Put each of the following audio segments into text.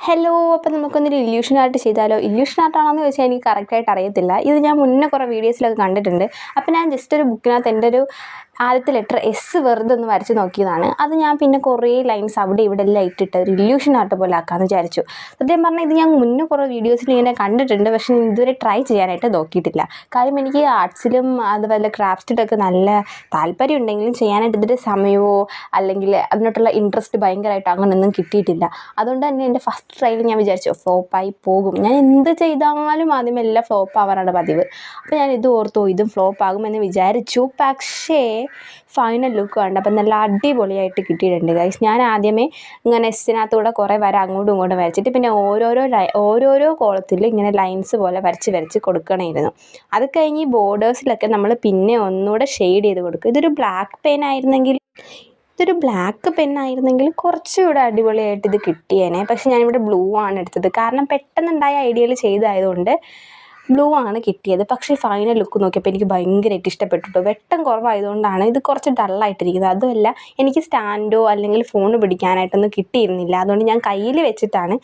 Hello, അപ്പോൾ നമുക്കൊന്നൊരു illusion art ചെയ്താലോ? Illusion ആർട്ടാണെന്ന് ചോദിച്ചാൽ എനിക്ക് കറക്റ്റായിട്ട് അറിയത്തില്ല. ഇത് ഞാൻ മുന്നേ കുറേ വീഡിയോസിലൊക്കെ കണ്ടിട്ടുണ്ട്. അപ്പോൾ ഞാൻ ജസ്റ്റ് ഒരു ബുക്കിനകത്ത് എൻ്റെ ഒരു ആദ്യത്തെ ലെറ്റർ എസ് വെറുതെ ഒന്ന് വരച്ച് നോക്കിയതാണ്. അത് ഞാൻ പിന്നെ കുറേ ലൈൻസ് അവിടെ ഇവിടെ എല്ലാം ഇട്ടിട്ട് ഒരു ഇല്യൂഷൻ ആർട്ട് പോലെ ആക്കാമെന്ന് വിചാരിച്ചു. സത്യം പറഞ്ഞാൽ ഇത് ഞാൻ മുന്നേ കുറേ വീഡിയോസിൽ ഇങ്ങനെ കണ്ടിട്ടുണ്ട്, പക്ഷേ ഇതുവരെ ട്രൈ ചെയ്യാനായിട്ട് നോക്കിയിട്ടില്ല. കാര്യം എനിക്ക് ആർട്സിലും അതുപോലെ ക്രാഫ്റ്റിലൊക്കെ നല്ല താല്പര്യം ഉണ്ടെങ്കിലും ചെയ്യാനായിട്ട് ഇതിൻ്റെ സമയമോ അല്ലെങ്കിൽ അതിനോട്ടുള്ള ഇൻട്രസ്റ്റ് ഭയങ്കരമായിട്ട് അങ്ങനെയൊന്നും കിട്ടിയിട്ടില്ല. അതുകൊണ്ട് തന്നെ എൻ്റെ ഫസ്റ്റ് ട്രയൽ ഞാൻ വിചാരിച്ചു ഫ്ലോപ്പായി പോകും. ഞാൻ എന്ത് ചെയ്താലും ആദ്യം എല്ലാം ഫ്ലോപ്പ് ആവാറാണ് പതിവ്. അപ്പോൾ ഞാൻ ഇത് ഓർത്തു ഇതും ഫ്ലോപ്പ് ആകുമെന്ന് വിചാരിച്ചു. പക്ഷേ ഫൈനൽ ലുക്ക് കണ്ടപ്പോൾ നല്ല അടിപൊളിയായിട്ട് കിട്ടിയിട്ടുണ്ട് ഗൈസ്. ഞാൻ ആദ്യമേ ഇങ്ങനെ എസ്സിനകത്തൂടെ കുറേ വര അങ്ങോട്ടും ഇങ്ങോട്ടും വരച്ചിട്ട് പിന്നെ ഓരോരോ കോളത്തിൽ ഇങ്ങനെ ലൈൻസ് പോലെ വരച്ച് കൊടുക്കണമായിരുന്നു. അത് കഴിഞ്ഞ് ബോർഡേഴ്സിലൊക്കെ നമ്മൾ പിന്നെ ഒന്നുകൂടെ ഷെയ്ഡ് ചെയ്ത് കൊടുക്കും. ഇതൊരു ബ്ലാക്ക് പെന്നായിരുന്നെങ്കിൽ കുറച്ചുകൂടെ അടിപൊളിയായിട്ട് ഇത് കിട്ടിയേനെ. പക്ഷേ ഞാനിവിടെ ബ്ലൂ ആണ് എടുത്തത്. കാരണം പെട്ടെന്നുണ്ടായ ഐഡിയയിൽ ചെയ്തതായതുകൊണ്ട് ബ്ലൂ ആണ് കിട്ടിയത്. പക്ഷേ ഫൈനൽ ലുക്ക് നോക്കിയപ്പോൾ എനിക്ക് ഭയങ്കരമായിട്ട് ഇഷ്ടപ്പെട്ടു കേട്ടോ. വെട്ടം കുറവായതുകൊണ്ടാണ് ഇത് കുറച്ച് ഡള്ളായിട്ടിരിക്കുന്നത്. അതുമല്ല, എനിക്ക് സ്റ്റാൻഡോ അല്ലെങ്കിൽ ഫോൺ പിടിക്കാനായിട്ടൊന്നും കിട്ടിയിരുന്നില്ല. അതുകൊണ്ട് ഞാൻ കയ്യിൽ വെച്ചിട്ടാണ്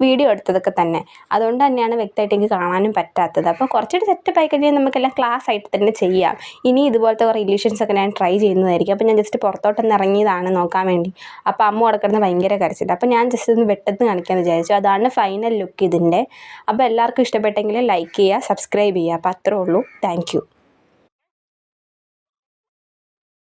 വീഡിയോ എടുത്തതൊക്കെ തന്നെ. അതുകൊണ്ട് തന്നെയാണ് വ്യക്തമായിട്ട് എനിക്ക് കാണാനും പറ്റാത്തത്. അപ്പോൾ കുറച്ചുകൂടി സെറ്റപ്പ് ആയി കഴിഞ്ഞാൽ നമുക്കെല്ലാം ക്ലാസ് ആയിട്ട് തന്നെ ചെയ്യാം. ഇനി ഇതുപോലത്തെ കുറേ ഇല്യൂഷൻസൊക്കെ ഞാൻ ട്രൈ ചെയ്യുന്നതായിരിക്കും. അപ്പോൾ ഞാൻ ജസ്റ്റ് പുറത്തോട്ടൊന്ന് ഇറങ്ങിയതാണ് നോക്കാൻ വേണ്ടി. അപ്പോൾ അമ്മ അവിടെ കിടന്ന് ഭയങ്കര കരച്ചില്ല. അപ്പോൾ ഞാൻ ജസ്റ്റ് ഒന്ന് വെട്ടത്ത് കാണിക്കാമെന്ന് വിചാരിച്ചു. അതാണ് ഫൈനൽ ലുക്ക് ഇതിൻ്റെ. അപ്പോൾ എല്ലാവർക്കും ഇഷ്ടപ്പെട്ടെങ്കിൽ ലൈക്ക് ചെയ്യുക, സബ്സ്ക്രൈബ് ചെയ്യുക. അപ്പോൾ അത്രേ ഉള്ളൂ. Thank you.